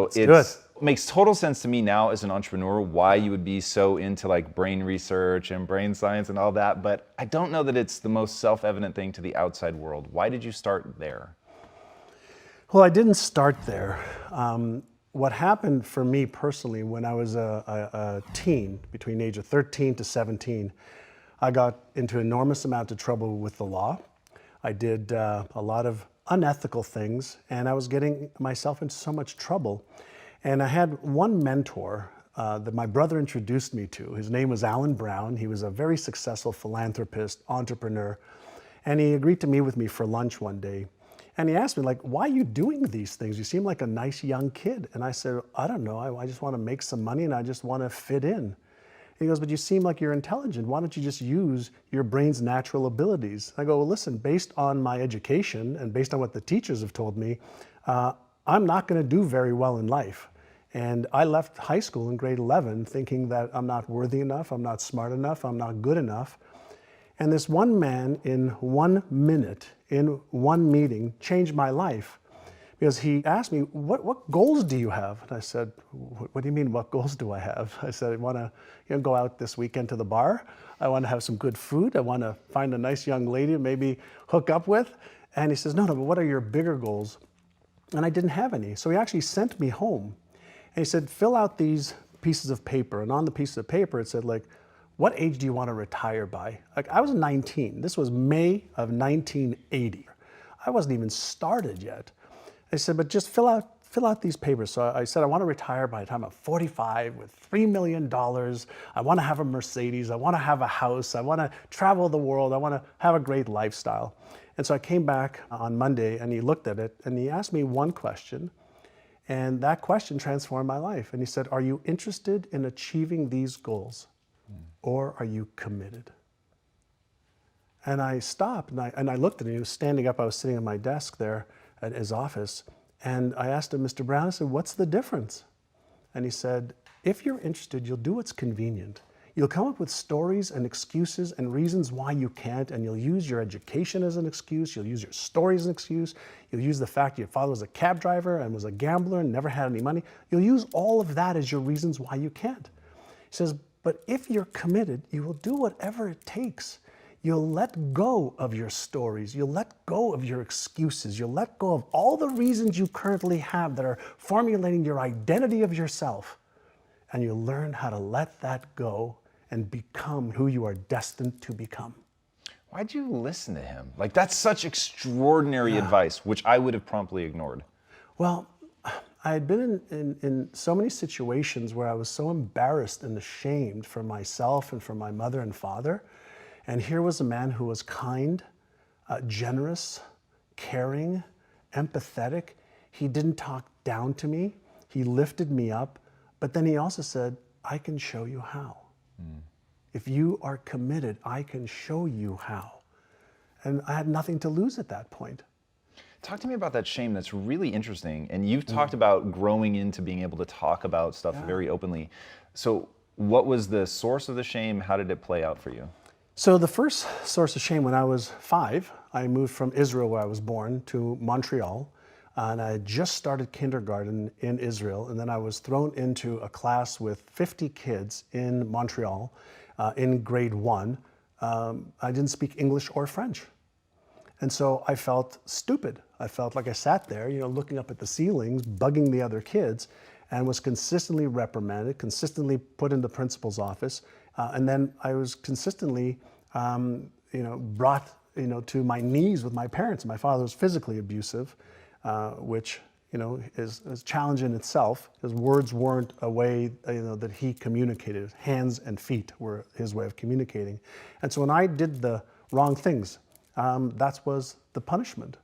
Let's do it. Makes total sense to me now as an entrepreneur why you would be so into like brain research and brain science and all that, but I don't know that it's the most self-evident thing to the outside world. Why did you start there? Well, I didn't start there. What happened for me personally when I was a teen, between the age of 13 to 17, I got into an enormous amount of trouble with the law. I did a lot of unethical things, and I was getting myself into so much trouble. And I had one mentor that my brother introduced me to. His name was Alan Brown. He was a very successful philanthropist, entrepreneur, and he agreed to meet with me for lunch one day. And he asked me, like, why are you doing these things? You seem like a nice young kid. And I said, I don't know, I just want to make some money and I just want to fit in. And he goes, but you seem like you're intelligent. Why don't you just use your brain's natural abilities? I go, well, listen, based on my education and based on what the teachers have told me, I'm not going to do very well in life. And I left high school in grade 11 thinking that I'm not worthy enough, I'm not smart enough, I'm not good enough. And this one man in 1 minute, in one meeting, changed my life. Because he asked me, what goals do you have? And I said, what do you mean, what goals do I have? I said, I want to go out this weekend to the bar. I want to have some good food. I want to find a nice young lady to maybe hook up with. And he says, no, but what are your bigger goals? And I didn't have any. So he actually sent me home. And he said, fill out these pieces of paper. And on the pieces of paper, it said, like, what age do you want to retire by? Like, I was 19. This was May of 1980. I wasn't even started yet. I said, but just fill out these papers. So I said, I want to retire by the time I'm 45 with $3 million. I want to have a Mercedes. I want to have a house. I want to travel the world. I want to have a great lifestyle. And so I came back on Monday and he looked at it and he asked me one question. And that question transformed my life. And he said, are you interested in achieving these goals? Or are you committed? And I stopped and I looked at him. He was standing up. I was sitting at my desk there at his office. And I asked him, Mr. Brown, I said, what's the difference? And he said, if you're interested, you'll do what's convenient. You'll come up with stories and excuses and reasons why you can't, and you'll use your education as an excuse. You'll use your story as an excuse. You'll use the fact your father was a cab driver and was a gambler and never had any money. You'll use all of that as your reasons why you can't. He says, but if you're committed, you will do whatever it takes. You'll let go of your stories. You'll let go of your excuses. You'll let go of all the reasons you currently have that are formulating your identity of yourself. And you'll learn how to let that go and become who you are destined to become. Why'd you listen to him? Like, that's such extraordinary advice, which I would have promptly ignored. Well, I had been in so many situations where I was so embarrassed and ashamed for myself and for my mother and father. And here was a man who was kind, generous, caring, empathetic. He didn't talk down to me. He lifted me up. But then he also said, I can show you how. If you are committed, I can show you how. And I had nothing to lose at that point. Talk to me about that shame. That's really interesting. And you've talked about growing into being able to talk about stuff very openly. So what was the source of the shame? How did it play out for you? So the first source of shame, when I was 5, I moved from Israel, where I was born, to Montreal. And I had just started kindergarten in Israel. And then I was thrown into a class with 50 kids in Montreal in grade 1. I didn't speak English or French. And so I felt stupid. I felt like I sat there, looking up at the ceilings, bugging the other kids, and was consistently reprimanded, consistently put in the principal's office. And then I was consistently, brought, to my knees with my parents. My father was physically abusive, which, is a challenge in itself. His words weren't a way, that he communicated. Hands and feet were his way of communicating. And so when I did the wrong things, that was the punishment.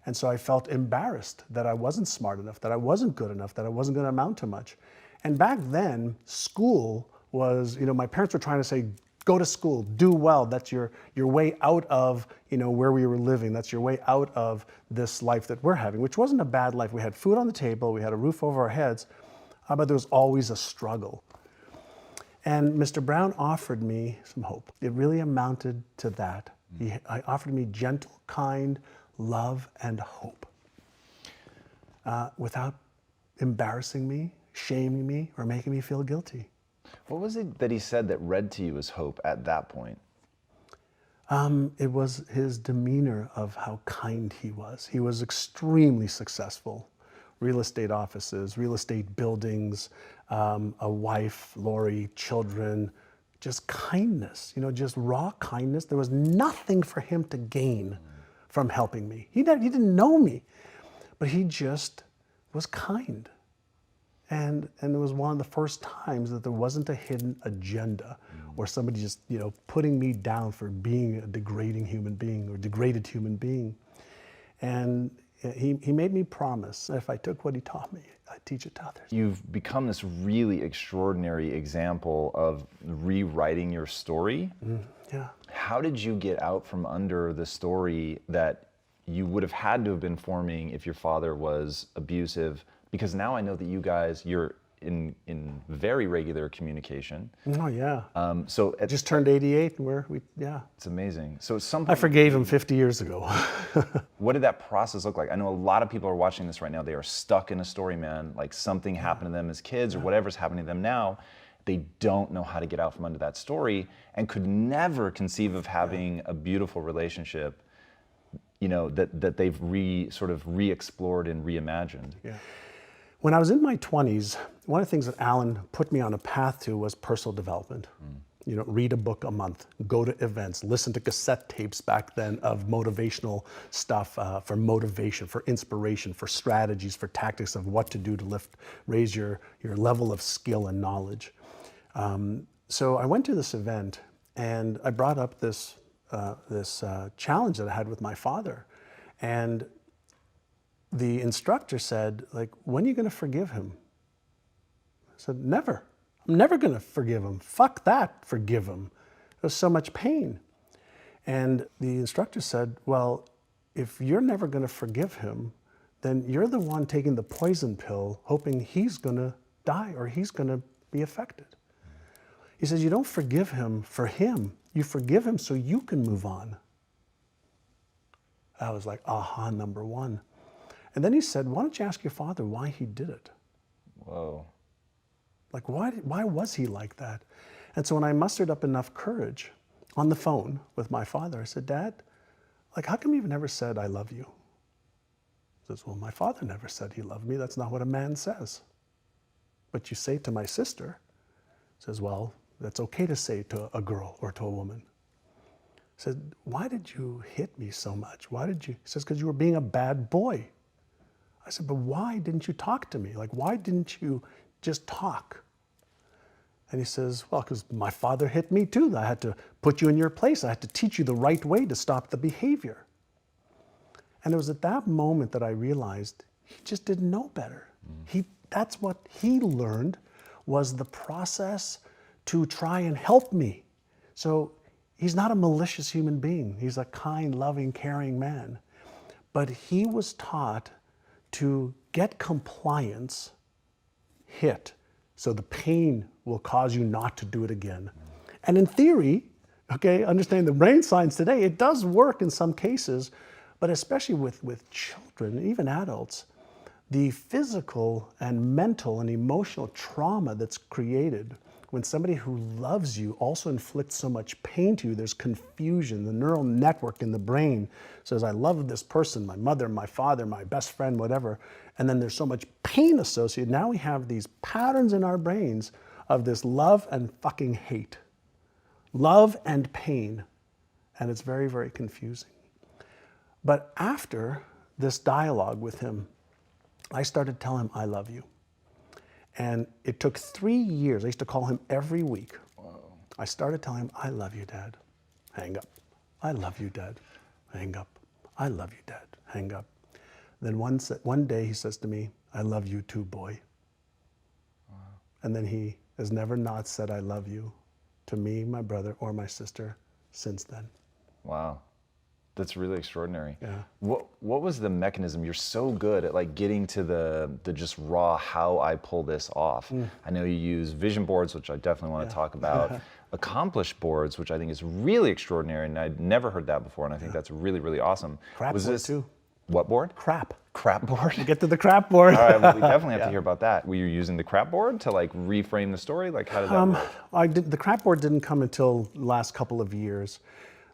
And so I felt embarrassed that I wasn't smart enough, that I wasn't good enough, that I wasn't going to amount to much. And back then, school was, my parents were trying to say, go to school, do well. That's your way out of, where we were living. That's your way out of this life that we're having, which wasn't a bad life. We had food on the table, we had a roof over our heads, but there was always a struggle. And Mr. Brown offered me some hope. It really amounted to that. He offered me gentle, kind love and hope without embarrassing me, shaming me, or making me feel guilty. What was it that he said that read to you as hope at that point? It was his demeanor of how kind he was. He was extremely successful. Real estate offices, real estate buildings, a wife, Lori, children, just kindness, just raw kindness. There was nothing for him to gain from helping me. He didn't know me, but he just was kind. And it was one of the first times that there wasn't a hidden agenda or somebody just, putting me down for being a degrading human being or degraded human being. And he made me promise that if I took what he taught me, I'd teach it to others. You've become this really extraordinary example of rewriting your story. Yeah. How did you get out from under the story that you would have had to have been forming if your father was abusive? Because now I know that you guys, you're in very regular communication. Oh, yeah. So Just turned 88 and it's amazing. So I forgave him 50 years ago. What did that process look like? I know a lot of people are watching this right now. They are stuck in a story, man. Like something happened to them as kids or whatever's happening to them now. They don't know how to get out from under that story and could never conceive of having a beautiful relationship, that they've re-explored and reimagined. Yeah. When I was in my 20s, one of the things that Alan put me on a path to was personal development. Read a book a month, go to events, listen to cassette tapes back then of motivational stuff for motivation, for inspiration, for strategies, for tactics of what to do to raise your level of skill and knowledge. So I went to this event and I brought up this challenge that I had with my father. And the instructor said, when are you going to forgive him? I said, never. I'm never going to forgive him. Fuck that, forgive him. There's so much pain. And the instructor said, well, if you're never going to forgive him, then you're the one taking the poison pill, hoping he's going to die or he's going to be affected. He says, you don't forgive him for him. You forgive him so you can move on. I was like, aha, number one. And then he said, why don't you ask your father why he did it? Whoa. Why was he like that? And so when I mustered up enough courage on the phone with my father, I said, Dad, how come you've never said I love you? He says, well, my father never said he loved me. That's not what a man says. But you say to my sister, says, well, that's okay to say to a girl or to a woman. He said, why did you hit me so much? He says, because you were being a bad boy. I said, but why didn't you talk to me? Why didn't you just talk? And he says, well, because my father hit me too. I had to put you in your place. I had to teach you the right way to stop the behavior. And it was at that moment that I realized he just didn't know better. That's what he learned, was the process to try and help me. So he's not a malicious human being. He's a kind, loving, caring man. But he was taught to get compliance hit, so the pain will cause you not to do it again. And in theory, understanding the brain science today, it does work in some cases, but especially with children, even adults, the physical and mental and emotional trauma that's created when somebody who loves you also inflicts so much pain to you, there's confusion. The neural network in the brain says, I love this person, my mother, my father, my best friend, whatever. And then there's so much pain associated. Now we have these patterns in our brains of this love and fucking hate. Love and pain. And it's very, very confusing. But after this dialogue with him, I started telling him, I love you. And it took 3 years. I used to call him every week. Whoa. I started telling him, I love you, Dad. Hang up. I love you, Dad. Hang up. I love you, Dad. Hang up. Then one day he says to me, I love you too, boy. Wow. And then he has never not said I love you to me, my brother, or my sister since then. Wow. That's really extraordinary. Yeah. What was the mechanism? You're so good at getting to the just raw how I pull this off. I know you use vision boards, which I definitely want to talk about. Accomplish boards, which I think is really extraordinary, and I'd never heard that before, and I think that's really, really awesome. Crap board too. What board? Crap Crap board? Get to the crap board. All right, well, we definitely have to hear about that. Were you using the crap board to like reframe the story? Like, how did that work? The crap board didn't come until the last couple of years.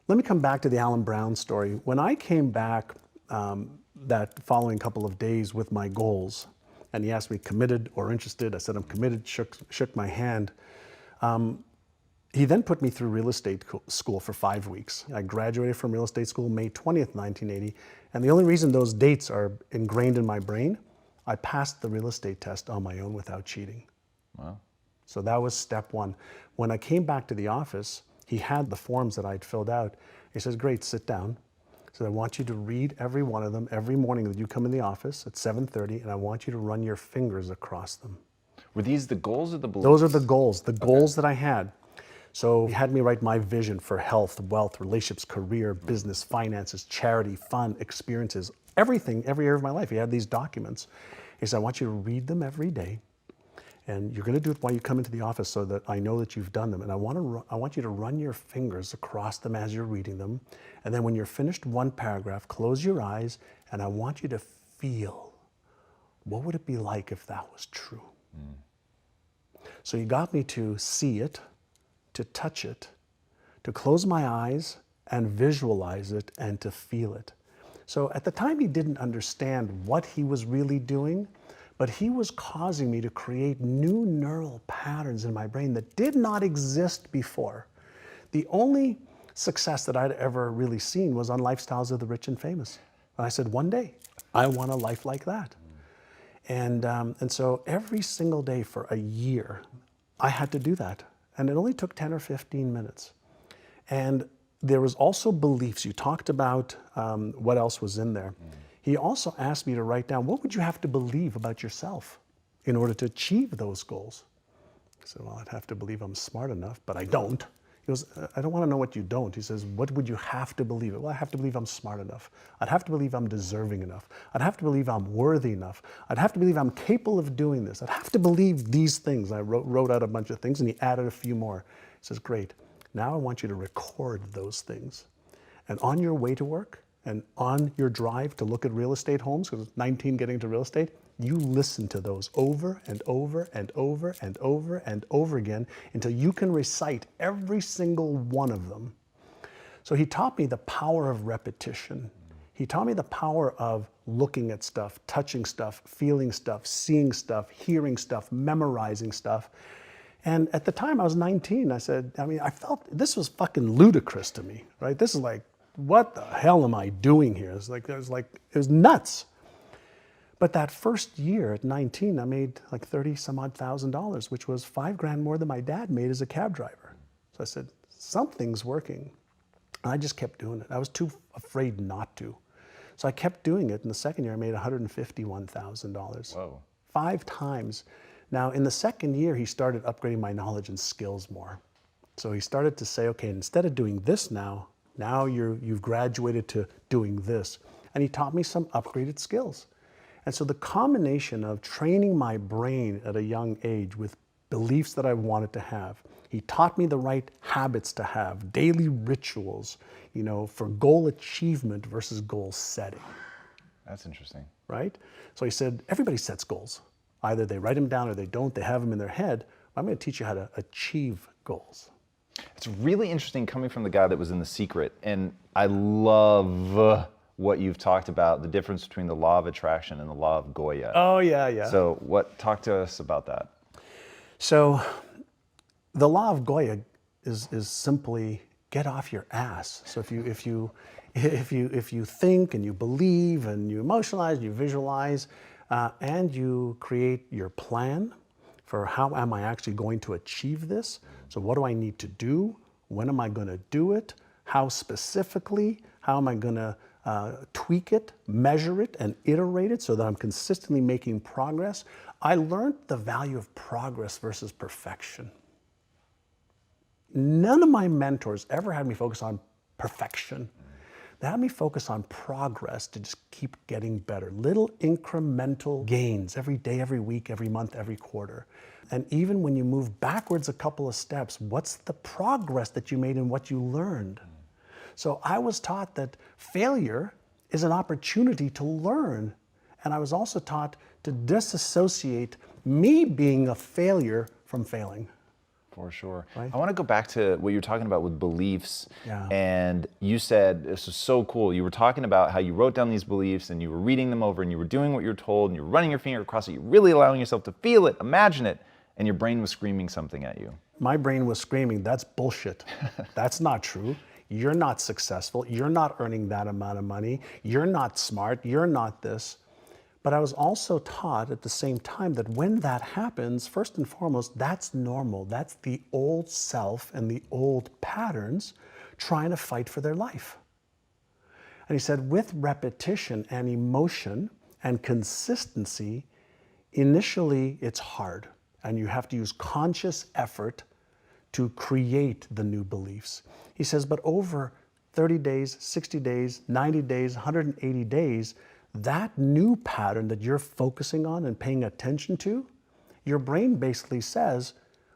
Let me come back to the Alan Brown story. When I came back that following couple of days with my goals, and he asked me committed or interested, I said I'm committed, shook my hand. He then put me through real estate school for 5 weeks. I graduated from real estate school May 20th, 1980. And the only reason those dates are ingrained in my brain, I passed the real estate test on my own without cheating. Wow. So that was step one. When I came back to the office, he had the forms that I'd filled out. He says, great, sit down. So I want you to read every one of them every morning that you come in the office at 7:30, and I want you to run your fingers across them. Were these the goals or the beliefs? Those are the goals that I had. So he had me write my vision for health, wealth, relationships, career, business, finances, charity, fun, experiences, everything, every area of my life. He had these documents. He said, I want you to read them every day. And you're going to do it while you come into the office so that I know that you've done them. And I want you to run your fingers across them as you're reading them. And then when you're finished one paragraph, close your eyes, and I want you to feel, what would it be like if that was true? So he got me to see it, to touch it, to close my eyes and visualize it and to feel it. So at the time he didn't understand what he was really doing, but he was causing me to create new neural patterns in my brain that did not exist before. The only success that I'd ever really seen was on Lifestyles of the Rich and Famous. And I said, one day, I want a life like that. And so every single day for a year, I had to do that. And it only took 10 or 15 minutes. And there was also beliefs. You talked about what else was in there. He also asked me to write down, what would you have to believe about yourself in order to achieve those goals? I said, well, I'd have to believe I'm smart enough, but I don't. He goes, I don't want to know what you don't. He says, what would you have to believe? Well, I have to believe I'm smart enough. I'd have to believe I'm deserving enough. I'd have to believe I'm worthy enough. I'd have to believe I'm capable of doing this. I'd have to believe these things. I wrote out a bunch of things, and he added a few more. He says, great. Now I want you to record those things. And on your way to work and on your drive to look at real estate homes, because it's 19 getting into real estate, you listen to those over and over and over and over and over again until you can recite every single one of them. So he taught me the power of repetition. He taught me the power of looking at stuff, touching stuff, feeling stuff, seeing stuff, hearing stuff, memorizing stuff. And at the time I was 19, I felt this was fucking ludicrous to me, right? This is like, what the hell am I doing here? It was nuts. But that first year at 19, I made like $30,000, which was $5,000 more than my dad made as a cab driver. So I said, something's working. And I just kept doing it. I was too afraid not to. So I kept doing it. In the second year, I made $151,000. Whoa. 5 times. Now, in the second year, he started upgrading my knowledge and skills more. So he started to say, okay, instead of doing this now you've graduated to doing this. And he taught me some upgraded skills. And so the combination of training my brain at a young age with beliefs that I wanted to have, he taught me the right habits to have, daily rituals, for goal achievement versus goal setting. That's interesting. Right? So he said, everybody sets goals. Either they write them down or they don't, they have them in their head. I'm going to teach you how to achieve goals. It's really interesting coming from the guy that was in The Secret. And I love what you've talked about, the difference between the law of attraction and the law of Goya. Oh, yeah. So talk to us about that. So the law of Goya is simply get off your ass. So if you think and you believe and you emotionalize, you visualize, and you create your plan for how am I actually going to achieve this? So what do I need to do? When am I going to do it? How specifically? How am I going to tweak it, measure it, and iterate it so that I'm consistently making progress? I learned the value of progress versus perfection. None of my mentors ever had me focus on perfection. They had me focus on progress to just keep getting better. Little incremental gains every day, every week, every month, every quarter. And even when you move backwards a couple of steps, what's the progress that you made and what you learned? So I was taught that failure is an opportunity to learn And I was also taught to disassociate me being a failure from failing. For sure. Right? I want to go back to what you're talking about with beliefs. Yeah. And you said, this is so cool. You were talking about how you wrote down these beliefs and you were reading them over and you were doing what you're told and you were running your finger across it. You're really allowing yourself to feel it, imagine it, and your brain was screaming something at you. My brain was screaming, that's bullshit. That's not true. You're not successful. You're not earning that amount of money. You're not smart. You're not this. But I was also taught at the same time that when that happens, first and foremost, that's normal. That's the old self and the old patterns trying to fight for their life. And he said, with repetition and emotion and consistency, initially it's hard. And you have to use conscious effort to create the new beliefs. He says, but over 30 days, 60 days, 90 days, 180 days, that new pattern that you're focusing on and paying attention to, your brain basically says,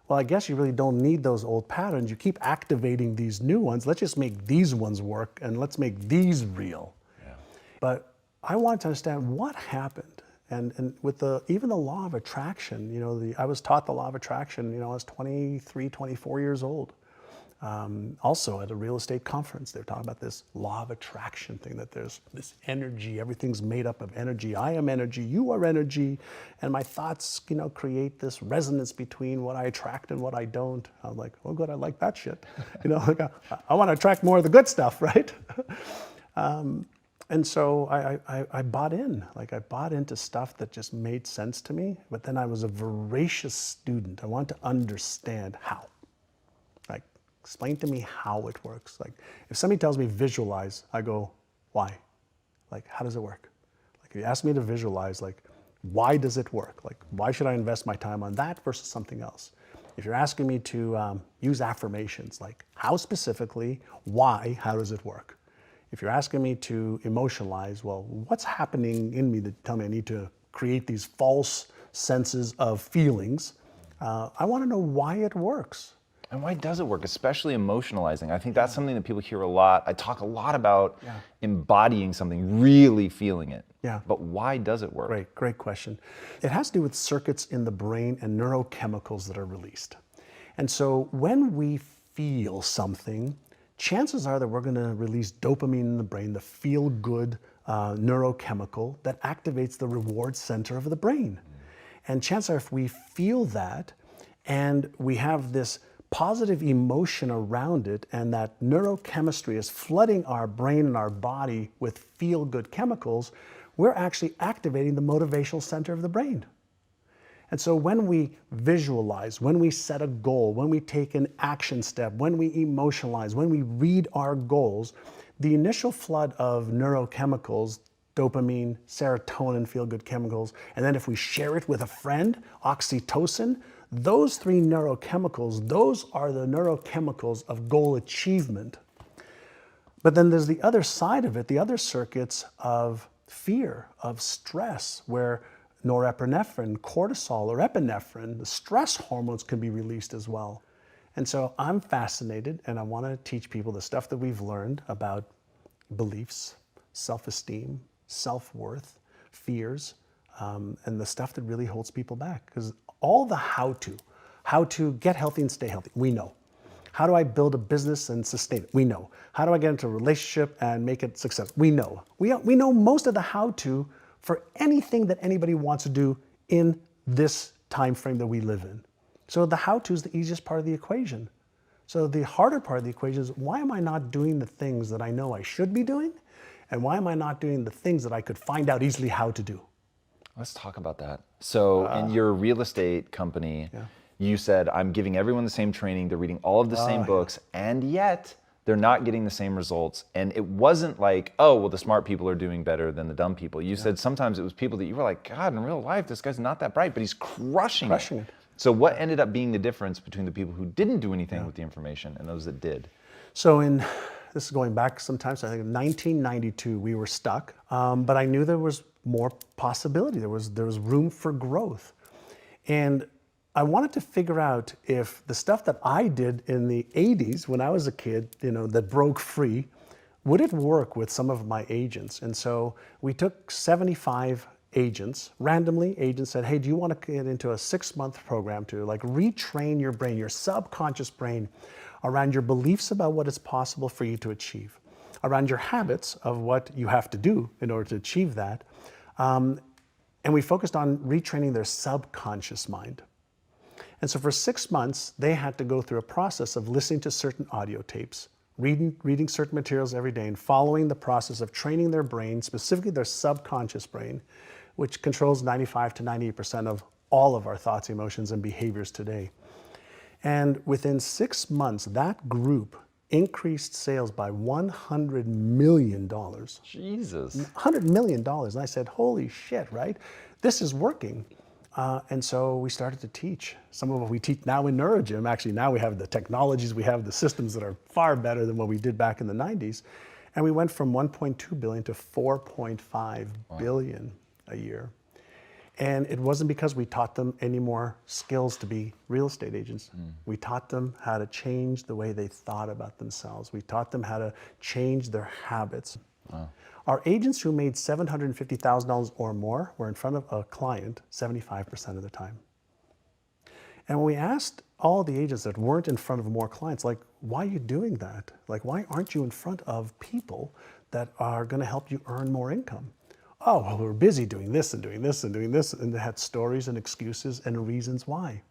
well, I guess you really don't need those old patterns. You keep activating these new ones. Let's just make these ones work and let's make these real. Yeah. But I wanted to understand what happened. And with even the law of attraction, I was taught the law of attraction, I was 23, 24 years old. Also at a real estate conference, they were talking about this law of attraction thing, that there's this energy, everything's made up of energy. I am energy, you are energy, and my thoughts, create this resonance between what I attract and what I don't. I'm like, oh good, I like that shit. Like I want to attract more of the good stuff, right? And so I bought in, I bought into stuff that just made sense to me, but then I was a voracious student. I wanted to understand how. Explain to me how it works. If somebody tells me visualize, I go, why? How does it work? If you ask me to visualize, why does it work? Why should I invest my time on that versus something else? If you're asking me to use affirmations, how specifically, why, how does it work? If you're asking me to emotionalize, well, what's happening in me that tell me I need to create these false senses of feelings? I want to know why it works. And why does it work, especially emotionalizing? I think that's something that people hear a lot. I talk a lot about embodying something, really feeling it. Yeah. But why does it work? Great question. It has to do with circuits in the brain and neurochemicals that are released. And so when we feel something, chances are that we're going to release dopamine in the brain, the feel-good neurochemical that activates the reward center of the brain. And chances are if we feel that and we have this positive emotion around it, and that neurochemistry is flooding our brain and our body with feel-good chemicals, we're actually activating the motivational center of the brain. And so when we visualize, when we set a goal, when we take an action step, when we emotionalize, when we read our goals, the initial flood of neurochemicals, dopamine, serotonin, feel-good chemicals, and then if we share it with a friend, oxytocin, those three neurochemicals, those are the neurochemicals of goal achievement. But then there's the other side of it, the other circuits of fear, of stress, where norepinephrine, cortisol, or epinephrine, the stress hormones can be released as well. And so I'm fascinated, and I want to teach people the stuff that we've learned about beliefs, self-esteem, self-worth, fears, and the stuff that really holds people back. Because all the how to get healthy and stay healthy, we know. How do I build a business and sustain it? We know. How do I get into a relationship and make it successful? We know. We know most of the how-to for anything that anybody wants to do in this time frame that we live in. So the how-to is the easiest part of the equation. So the harder part of the equation is, why am I not doing the things that I know I should be doing? And why am I not doing the things that I could find out easily how to do? Let's talk about that. So in your real estate company, you said, I'm giving everyone the same training, they're reading all of the same books, and yet they're not getting the same results. And it wasn't like, oh, well, the smart people are doing better than the dumb people. You said sometimes it was people that you were like, God, in real life, this guy's not that bright, but he's crushing it. So what ended up being the difference between the people who didn't do anything with the information and those that did? So this is going back sometimes, I think in 1992, we were stuck, but I knew there was more possibility. There was room for growth. And I wanted to figure out if the stuff that I did in the 80s when I was a kid, that broke free, would it work with some of my agents? And so we took 75 agents, randomly, agents said, hey, do you want to get into a 6-month program to like retrain your brain, your subconscious brain, around your beliefs about what is possible for you to achieve, around your habits of what you have to do in order to achieve that. And we focused on retraining their subconscious mind. And so for 6 months, they had to go through a process of listening to certain audio tapes, reading certain materials every day, and following the process of training their brain, specifically their subconscious brain, which controls 95 to 98% of all of our thoughts, emotions, and behaviors today. And within 6 months, that group increased sales by $100 million. Jesus. $100 million. And I said, holy shit, right? This is working. And so we started to teach. Some of what we teach now in NeuroGym, actually now we have the technologies, we have the systems that are far better than what we did back in the 90s. And we went from 1.2 billion to 4.5 billion a year. And it wasn't because we taught them any more skills to be real estate agents. We taught them how to change the way they thought about themselves. We taught them how to change their habits. Wow. Our agents who made $750,000 or more were in front of a client 75% of the time. And when we asked all the agents that weren't in front of more clients, like, why are you doing that? Like, why aren't you in front of people that are going to help you earn more income? Oh, well, we're busy doing this and doing this and doing this. And they had stories and excuses and reasons why.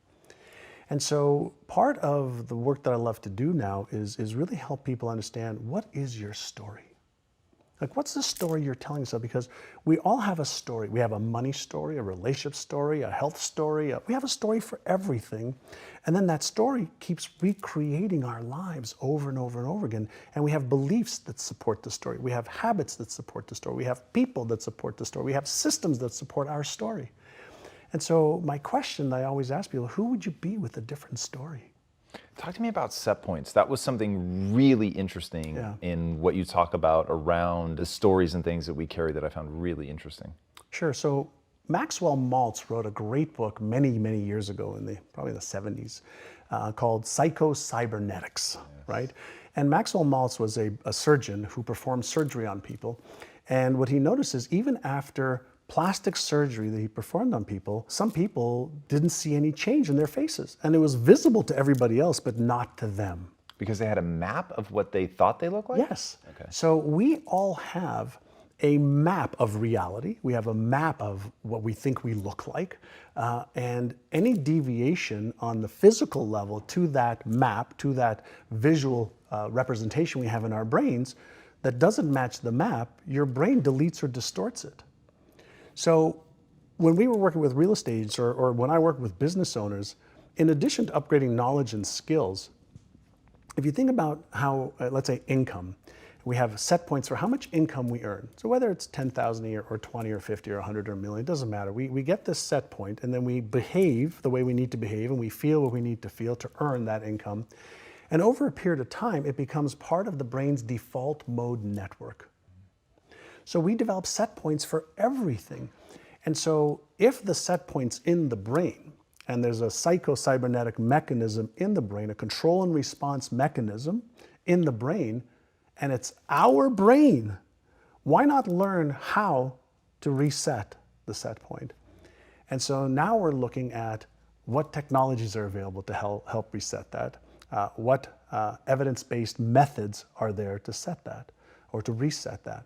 And so part of the work that I love to do now is really help people understand, what is your story? Like, what's the story you're telling yourself? Because we all have a story. We have a money story, a relationship story, a health story. We have a story for everything. And then that story keeps recreating our lives over and over and over again. And we have beliefs that support the story. We have habits that support the story. We have people that support the story. We have systems that support our story. And so my question that I always ask people, who would you be with a different story? Talk to me about set points. That was something really interesting in what you talk about around the stories and things that we carry that I found really interesting. Sure. So Maxwell Maltz wrote a great book many, many years ago, probably in the 70s, called Psycho-Cybernetics, right? And Maxwell Maltz was a surgeon who performed surgery on people. And what he noticed is even after plastic surgery that he performed on people, some people didn't see any change in their faces. And it was visible to everybody else, but not to them. Because they had a map of what they thought they looked like? Yes. Okay. So we all have a map of reality. We have a map of what we think we look like. And any deviation on the physical level to that map, to that visual representation we have in our brains that doesn't match the map, your brain deletes or distorts it. So when we were working with real estate agents, or when I work with business owners, in addition to upgrading knowledge and skills, if you think about how, let's say, income, we have set points for how much income we earn. So whether it's 10,000 a year or 20 or 50 or 100 or a million, it doesn't matter. We get this set point, and then we behave the way we need to behave, and we feel what we need to feel to earn that income. And over a period of time, it becomes part of the brain's default mode network. So we develop set points for everything. And so if the set point's in the brain, and there's a psycho-cybernetic mechanism in the brain, a control and response mechanism in the brain, and it's our brain, why not learn how to reset the set point? And so now we're looking at what technologies are available to help reset that, what evidence-based methods are there to set that, or to reset that.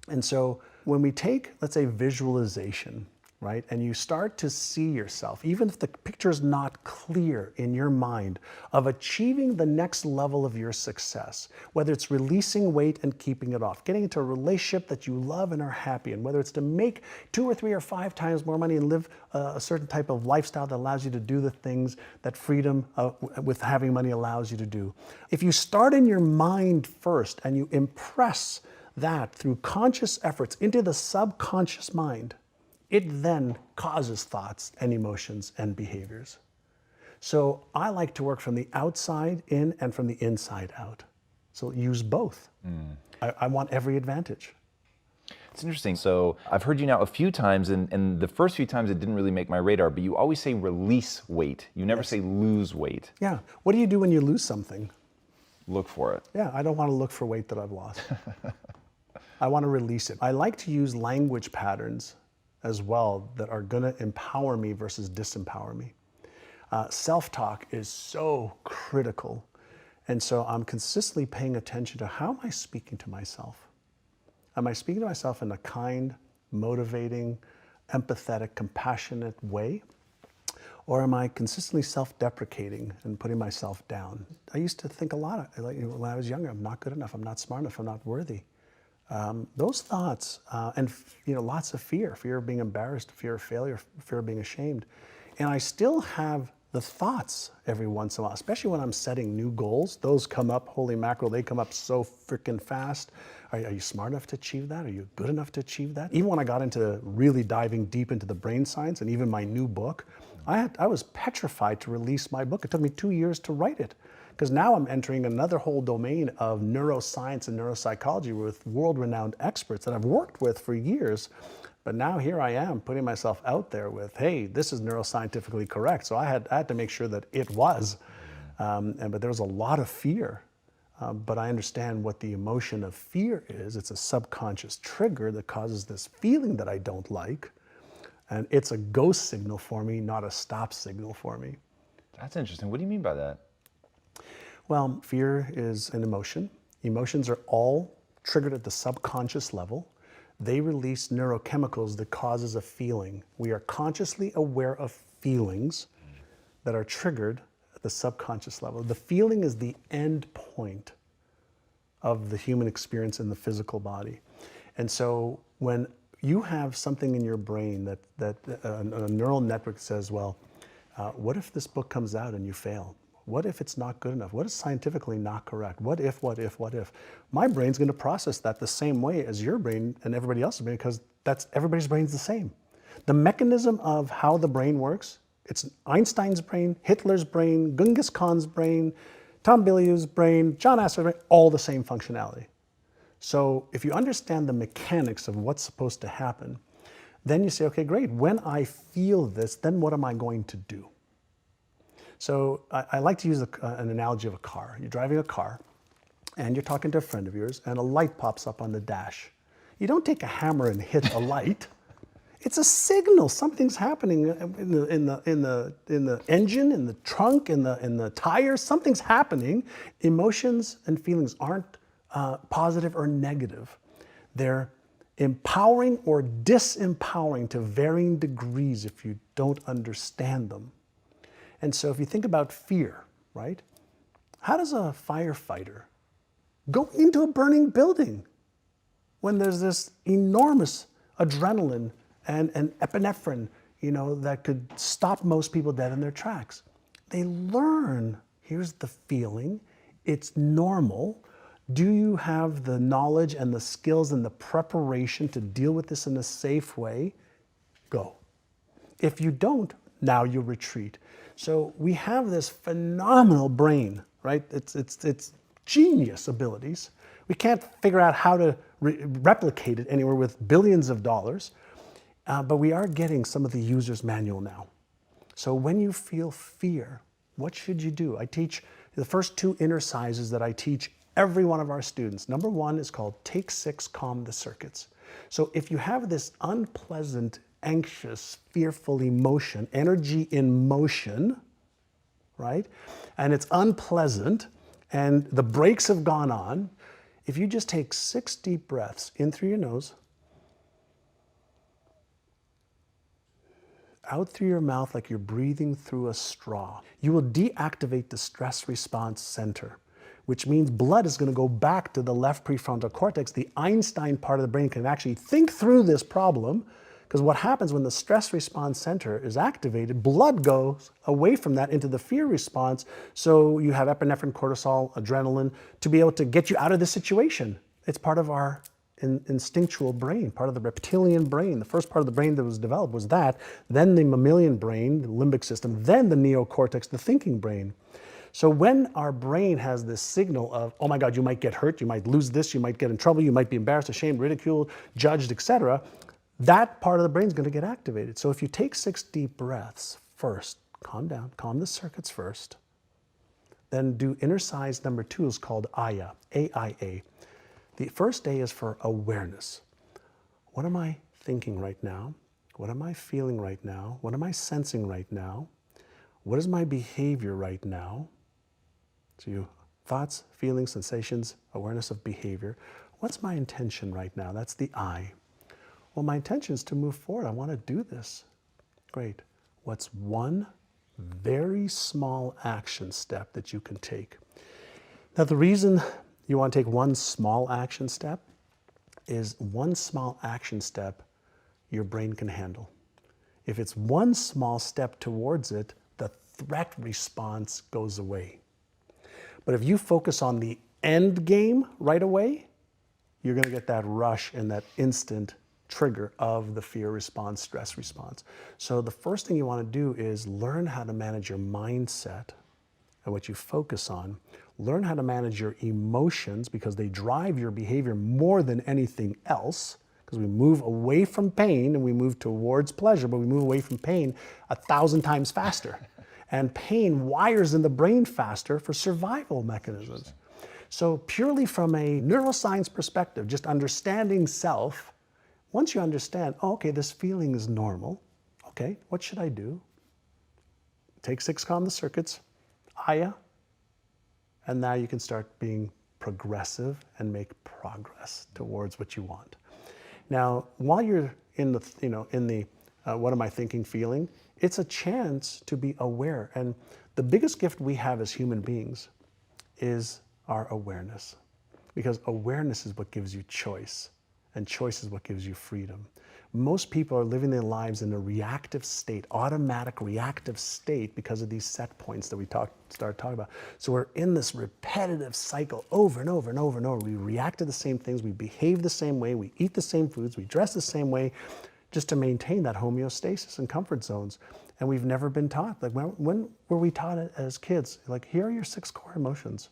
And so when we take, let's say, visualization, right, and you start to see yourself, even if the picture is not clear in your mind, of achieving the next level of your success, whether it's releasing weight and keeping it off, getting into a relationship that you love and are happy in, whether it's to make 2 or 3 or 5 times more money and live a certain type of lifestyle that allows you to do the things that freedom with having money allows you to do. If you start in your mind first and you impress that through conscious efforts into the subconscious mind, it then causes thoughts and emotions and behaviors. So I like to work from the outside in and from the inside out. So use both. I want every advantage. It's interesting. So I've heard you now a few times, and the first few times it didn't really make my radar, but you always say release weight. You never say lose weight. Yeah. What do you do when you lose something? Look for it. Yeah, I don't want to look for weight that I've lost. I want to release it. I like to use language patterns as well that are going to empower me versus disempower me. Self-talk is so critical. And so I'm consistently paying attention to how am I speaking to myself? Am I speaking to myself in a kind, motivating, empathetic, compassionate way? Or am I consistently self-deprecating and putting myself down? I used to think a lot, when I was younger, I'm not good enough, I'm not smart enough, I'm not worthy. Those thoughts, and lots of fear of being embarrassed, fear of failure, fear of being ashamed. And I still have the thoughts every once in a while, especially when I'm setting new goals. Those come up, holy mackerel, they come up so freaking fast. Are you smart enough to achieve that? Are you good enough to achieve that? Even when I got into really diving deep into the brain science and even my new book, I was petrified to release my book. It took me 2 years to write it, because now I'm entering another whole domain of neuroscience and neuropsychology with world-renowned experts that I've worked with for years. But now here I am putting myself out there with, hey, this is neuroscientifically correct. So I had to make sure that it was. But there was a lot of fear. But I understand what the emotion of fear is. It's a subconscious trigger that causes this feeling that I don't like. And it's a go signal for me, not a stop signal for me. That's interesting. What do you mean by that? Well, fear is an emotion. Emotions are all triggered at the subconscious level. They release neurochemicals that causes a feeling. We are consciously aware of feelings that are triggered at the subconscious level. The feeling is the end point of the human experience in the physical body. And so when you have something in your brain that a neural network says, well, what if this book comes out and you fail? What if it's not good enough? What is scientifically not correct? What if, what if, what if? My brain's going to process that the same way as your brain and everybody else's brain, because everybody's brain's the same. The mechanism of how the brain works, it's Einstein's brain, Hitler's brain, Genghis Khan's brain, Tom Bilyeu's brain, John Assaraf's brain, all the same functionality. So if you understand the mechanics of what's supposed to happen, then you say, okay, great. When I feel this, then what am I going to do? So I like to use an analogy of a car. You're driving a car, and you're talking to a friend of yours, and a light pops up on the dash. You don't take a hammer and hit the light. It's a signal. Something's happening in the engine, in the trunk, in the tires. Something's happening. Emotions and feelings aren't positive or negative. They're empowering or disempowering to varying degrees if you don't understand them. And so if you think about fear, right? How does a firefighter go into a burning building when there's this enormous adrenaline and epinephrine, that could stop most people dead in their tracks? They learn, here's the feeling, it's normal. Do you have the knowledge and the skills and the preparation to deal with this in a safe way? Go. If you don't, now you retreat. So we have this phenomenal brain, right? It's genius abilities. We can't figure out how to replicate it anywhere with billions of dollars, but we are getting some of the user's manual now. So when you feel fear, what should you do? I teach the first 2 exercises that I teach every one of our students. Number 1 is called Take 6, Calm the Circuits. So if you have this unpleasant, anxious, fearful emotion, energy in motion, right? And it's unpleasant, and the brakes have gone on. If you just take 6 deep breaths in through your nose, out through your mouth like you're breathing through a straw, you will deactivate the stress response center, which means blood is going to go back to the left prefrontal cortex. The Einstein part of the brain can actually think through this problem, because what happens when the stress response center is activated, blood goes away from that into the fear response. So you have epinephrine, cortisol, adrenaline to be able to get you out of the situation. It's part of our instinctual brain, part of the reptilian brain. The first part of the brain that was developed was that, then the mammalian brain, the limbic system, then the neocortex, the thinking brain. So when our brain has this signal of, oh my God, you might get hurt, you might lose this, you might get in trouble, you might be embarrassed, ashamed, ridiculed, judged, etc., that part of the brain is going to get activated. So if you take 6 deep breaths first, calm down, calm the circuits first, then do exercise number 2 is called AYA, A-I-A. The first A is for awareness. What am I thinking right now? What am I feeling right now? What am I sensing right now? What is my behavior right now? So you thoughts, feelings, sensations, awareness of behavior. What's my intention right now? That's the I. Well, my intention is to move forward. I want to do this. Great. What's one very small action step that you can take? Now, the reason you want to take one small action step is one small action step your brain can handle. If it's one small step towards it, the threat response goes away. But if you focus on the end game right away, you're going to get that rush and that instant trigger of the fear response, stress response. So the first thing you want to do is learn how to manage your mindset and what you focus on. Learn how to manage your emotions because they drive your behavior more than anything else. Because we move away from pain and we move towards pleasure, but we move away from pain 1,000 times faster. And pain wires in the brain faster for survival mechanisms. So purely from a neuroscience perspective, just understanding self, once you understand, oh, okay, this feeling is normal. Okay, what should I do? Take 6 calm the circuits, Aya, and now you can start being progressive and make progress towards what you want. Now, while you're in the, what am I thinking, feeling, it's a chance to be aware. And the biggest gift we have as human beings is our awareness. Because awareness is what gives you choice, and choice is what gives you freedom. Most people are living their lives in a reactive state, automatic reactive state because of these set points that we started talking about. So we're in this repetitive cycle over and over and over and over. We react to the same things, we behave the same way, we eat the same foods, we dress the same way, just to maintain that homeostasis and comfort zones. And we've never been taught. Like when were we taught it as kids? Like, here are your 6 core emotions.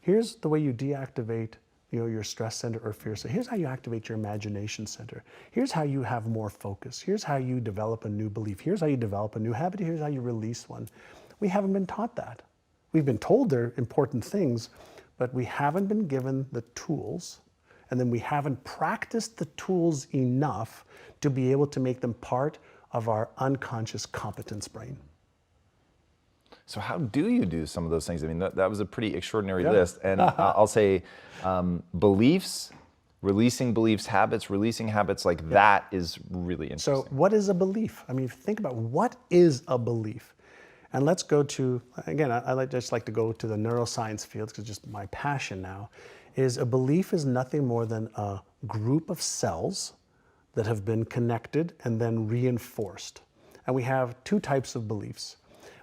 Here's the way you deactivate your stress center or fear center. Here's how you activate your imagination center. Here's how you have more focus. Here's how you develop a new belief. Here's how you develop a new habit. Here's how you release one. We haven't been taught that. We've been told they're important things, but we haven't been given the tools, and then we haven't practiced the tools enough to be able to make them part of our unconscious competence brain. So how do you do some of those things? I mean, that was a pretty extraordinary list. And I'll say beliefs, releasing beliefs, habits, releasing habits, like that is really interesting. So what is a belief? I mean, think about what is a belief? And let's go to, again, I just like to go to the neuroscience field because it's just my passion now, is a belief is nothing more than a group of cells that have been connected and then reinforced. And we have 2 types of beliefs.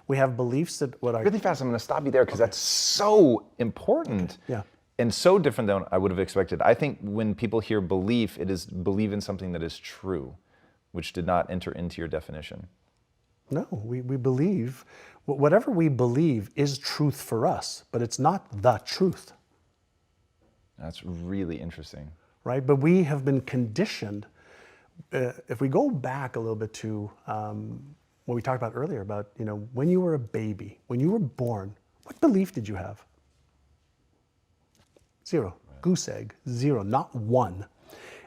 We have beliefs that Really fast, I'm going to stop you there because that's so important. Yeah. And so different than I would have expected. I think when people hear belief, it is believe in something that is true, which did not enter into your definition. No, we believe, whatever we believe is truth for us, but it's not the truth. That's really interesting. Right? But we have been conditioned. If we go back a little bit to what we talked about earlier about, when you were a baby, when you were born, what belief did you have? 0. Right. Goose egg, 0, not 1.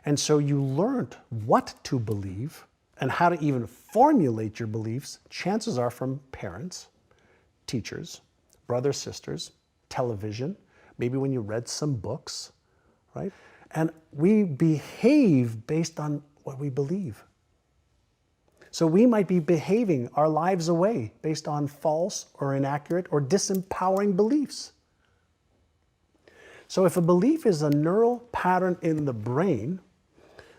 And so you learned what to believe and how to even formulate your beliefs, chances are from parents, teachers, brothers, sisters, television, maybe when you read some books, right? And we behave based on what we believe. So we might be behaving our lives away based on false or inaccurate or disempowering beliefs. So if a belief is a neural pattern in the brain,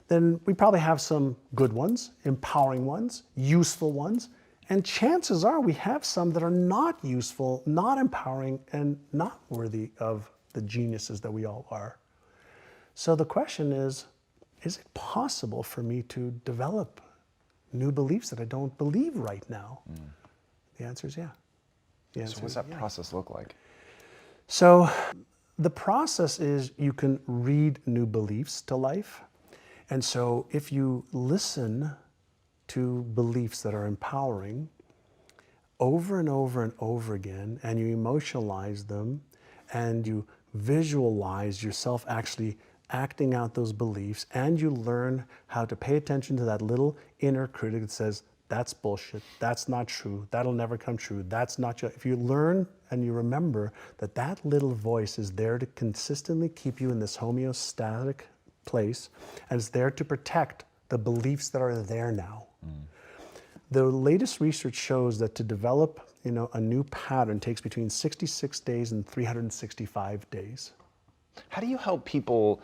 then we probably have some good ones, empowering ones, useful ones, and chances are we have some that are not useful, not empowering, and not worthy of the geniuses that we all are. So the question is it possible for me to develop new beliefs that I don't believe right now? The answer is yeah. So what's that process look like? So the process is you can read new beliefs to life. And so if you listen to beliefs that are empowering over and over and over again, and you emotionalize them, and you visualize yourself actually acting out those beliefs, and you learn how to pay attention to that little inner critic that says, that's bullshit, that's not true, that'll never come true, that's not true. If you learn and you remember that that little voice is there to consistently keep you in this homeostatic place, and it's there to protect the beliefs that are there now. The latest research shows that to develop, a new pattern takes between 66 days and 365 days. How do you help people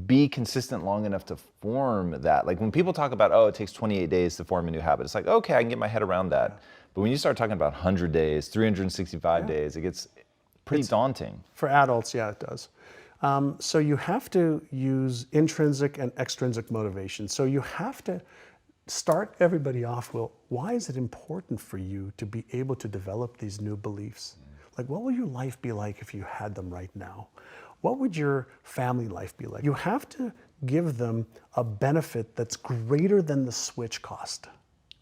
be consistent long enough to form that? Like when people talk about, oh, it takes 28 days to form a new habit, it's like, okay, I can get my head around that. Yeah. But when you start talking about 100 days, 365 days, it gets pretty daunting. For adults, yeah, it does. So you have to use intrinsic and extrinsic motivation. So you have to start everybody off, well, why is it important for you to be able to develop these new beliefs? Like, what will your life be like if you had them right now? What would your family life be like? You have to give them a benefit that's greater than the switch cost.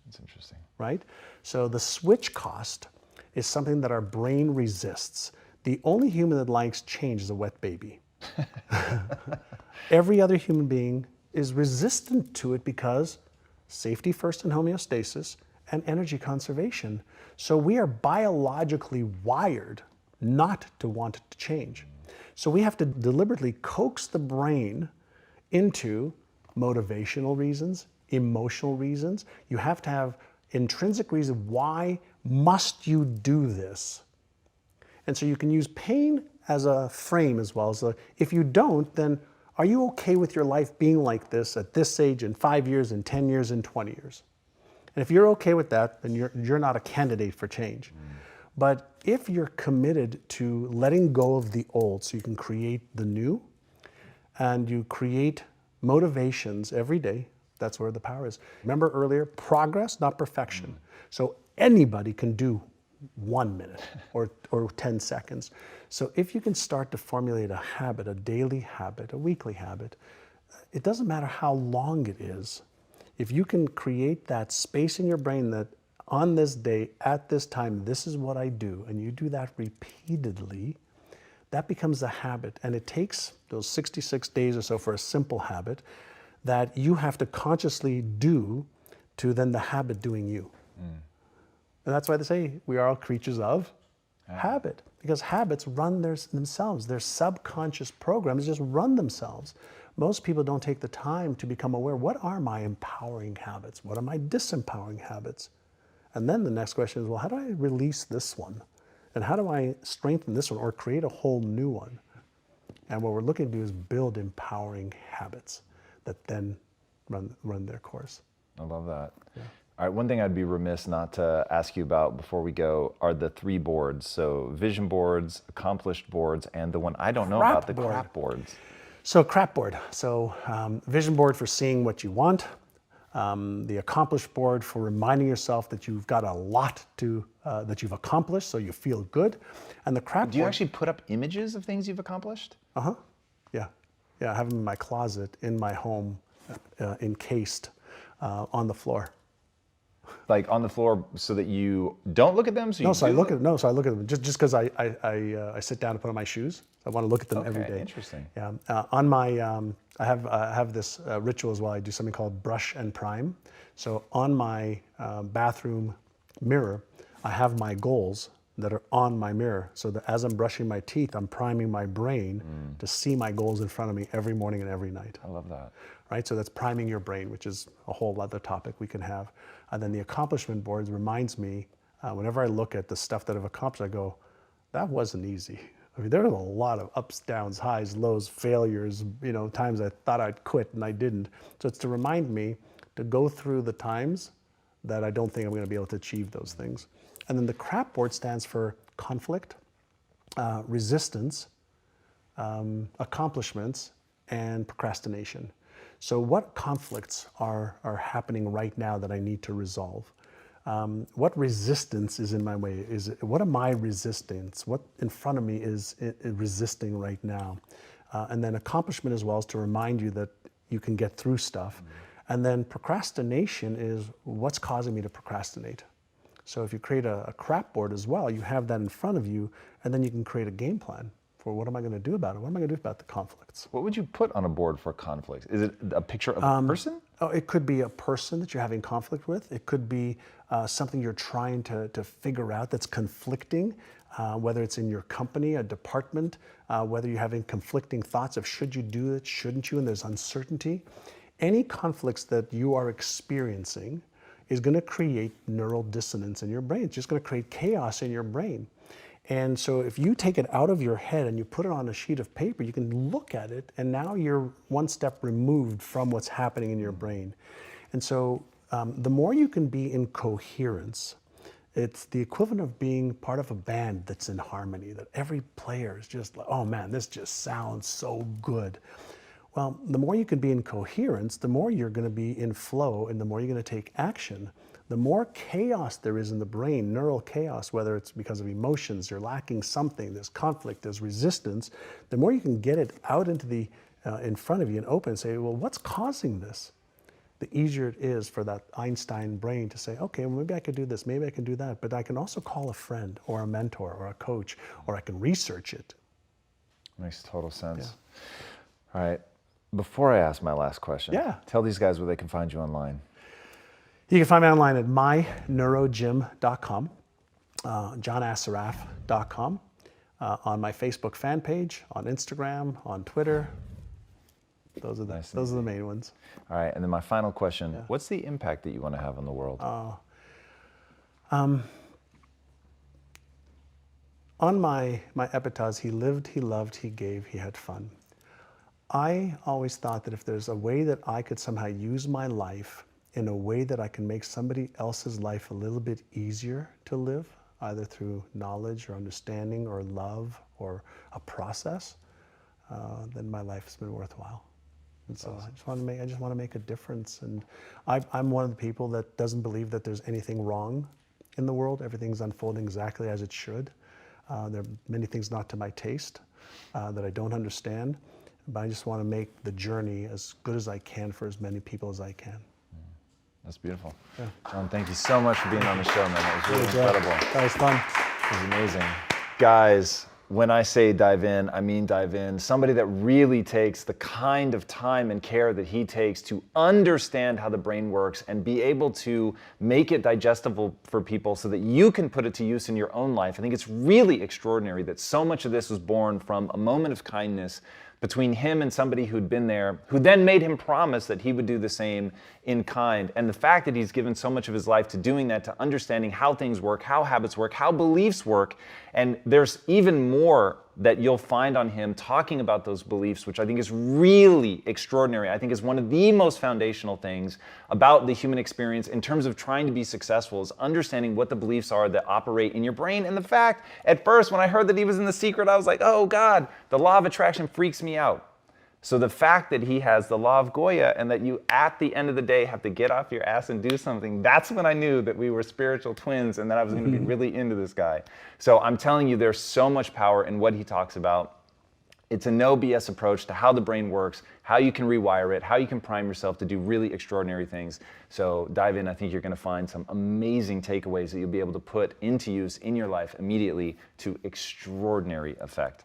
That's interesting. Right? So the switch cost is something that our brain resists. The only human that likes change is a wet baby. Every other human being is resistant to it because safety first and homeostasis and energy conservation. So we are biologically wired not to want it to change. So we have to deliberately coax the brain into motivational reasons, emotional reasons. You have to have intrinsic reason. Why must you do this? And so you can use pain as a frame as well. So if you don't, then are you okay with your life being like this at this age in 5 years, in 10 years, in 20 years? And if you're okay with that, then you're not a candidate for change. But if you're committed to letting go of the old so you can create the new, and you create motivations every day, that's where the power is. Remember earlier, progress, not perfection. So anybody can do 1 minute or 10 seconds. So if you can start to formulate a habit, a daily habit, a weekly habit, it doesn't matter how long it is. If you can create that space in your brain that on this day, at this time, this is what I do, and you do that repeatedly, that becomes a habit. And it takes those 66 days or so for a simple habit that you have to consciously do to then the habit doing you. And that's why they say we are all creatures of habit, because habits run themselves. Their subconscious programs just run themselves. Most people don't take the time to become aware, what are my empowering habits? What are my disempowering habits? And then the next question is, well, how do I release this one? And how do I strengthen this one or create a whole new one? And what we're looking to do is build empowering habits that then run their course. I love that. Yeah. All right, one thing I'd be remiss not to ask you about before we go are the 3 boards. So vision boards, accomplished boards, and the one I don't know about, the crap boards. So crap board. So vision board for seeing what you want. The accomplished board for reminding yourself that you've got a lot that you've accomplished, so you feel good. And the crap board. Do you actually put up images of things you've accomplished? Yeah. I have them in my closet, in my home, encased on the floor. Like on the floor, so that you don't look at them. So I look at them just because I sit down to put on my shoes. I want to look at them every day. Interesting. Yeah. On my I have this ritual as well. I do something called brush and prime. So on my bathroom mirror, I have my goals that are on my mirror. So that as I'm brushing my teeth, I'm priming my brain to see my goals in front of me every morning and every night. I love that. Right? So that's priming your brain, which is a whole other topic we can have. And then the accomplishment boards reminds me, whenever I look at the stuff that I've accomplished, I go, that wasn't easy. I mean, there were a lot of ups, downs, highs, lows, failures, times I thought I'd quit and I didn't. So it's to remind me to go through the times that I don't think I'm going to be able to achieve those things. And then the crap board stands for conflict, resistance, accomplishments, and procrastination. So what conflicts are happening right now that I need to resolve? What resistance is in my way? What am I resisting? What in front of me is resisting right now? And then accomplishment as well is to remind you that you can get through stuff. And then procrastination is what's causing me to procrastinate. So if you create a crap board as well, you have that in front of you, and then you can create a game plan for what am I going to do about it? What am I going to do about the conflicts? What would you put on a board for conflicts? Is it a picture of a person? Oh, it could be a person that you're having conflict with. It could be something you're trying to figure out that's conflicting, whether it's in your company, a department, whether you're having conflicting thoughts of should you do it, shouldn't you, and there's uncertainty. Any conflicts that you are experiencing is going to create neural dissonance in your brain. It's just going to create chaos in your brain. And so if you take it out of your head and you put it on a sheet of paper, you can look at it, and now you're one step removed from what's happening in your brain. And so the more you can be in coherence, it's the equivalent of being part of a band that's in harmony, that every player is just like, oh man, this just sounds so good. Well, the more you can be in coherence, the more you're going to be in flow, and the more you're going to take action. The more chaos there is in the brain, neural chaos, whether it's because of emotions, you're lacking something, there's conflict, there's resistance, the more you can get it out into the, in front of you and open and say, well, what's causing this? The easier it is for that Einstein brain to say, okay, well, maybe I could do this, maybe I can do that, but I can also call a friend or a mentor or a coach, or I can research it. Makes total sense. Yeah. All right. Before I ask my last question, tell these guys where they can find you online. You can find me online at myneurogym.com, johnassaraf.com, on my Facebook fan page, on Instagram, on Twitter. Those are the main ones. All right, and then my final question, what's the impact that you want to have on the world? On my epitaphs, he lived, he loved, he gave, he had fun. I always thought that if there's a way that I could somehow use my life in a way that I can make somebody else's life a little bit easier to live, either through knowledge or understanding or love or a process, then my life has been worthwhile. And so awesome. I just want to make a difference. And I'm one of the people that doesn't believe that there's anything wrong in the world. Everything's unfolding exactly as it should. There are many things not to my taste that I don't understand, but I just want to make the journey as good as I can for as many people as I can. That's beautiful. Yeah. John, thank you so much for being on the show, man. That was really incredible. That was fun. It was amazing. Guys, when I say dive in, I mean dive in. Somebody that really takes the kind of time and care that he takes to understand how the brain works and be able to make it digestible for people so that you can put it to use in your own life. I think it's really extraordinary that so much of this was born from a moment of kindness between him and somebody who'd been there, who then made him promise that he would do the same in kind. And the fact that he's given so much of his life to doing that, to understanding how things work, how habits work, how beliefs work. And there's even more that you'll find on him talking about those beliefs, which I think is really extraordinary. I think is one of the most foundational things about the human experience in terms of trying to be successful, is understanding what the beliefs are that operate in your brain. And the fact, at first, when I heard that he was in The Secret, I was like, oh God, the law of attraction freaks me out. So the fact that he has the law of Goya and that you, at the end of the day, have to get off your ass and do something, that's when I knew that we were spiritual twins and that I was going to be really into this guy. So I'm telling you, there's so much power in what he talks about. It's a no BS approach to how the brain works, how you can rewire it, how you can prime yourself to do really extraordinary things. So dive in. I think you're going to find some amazing takeaways that you'll be able to put into use in your life immediately to extraordinary effect.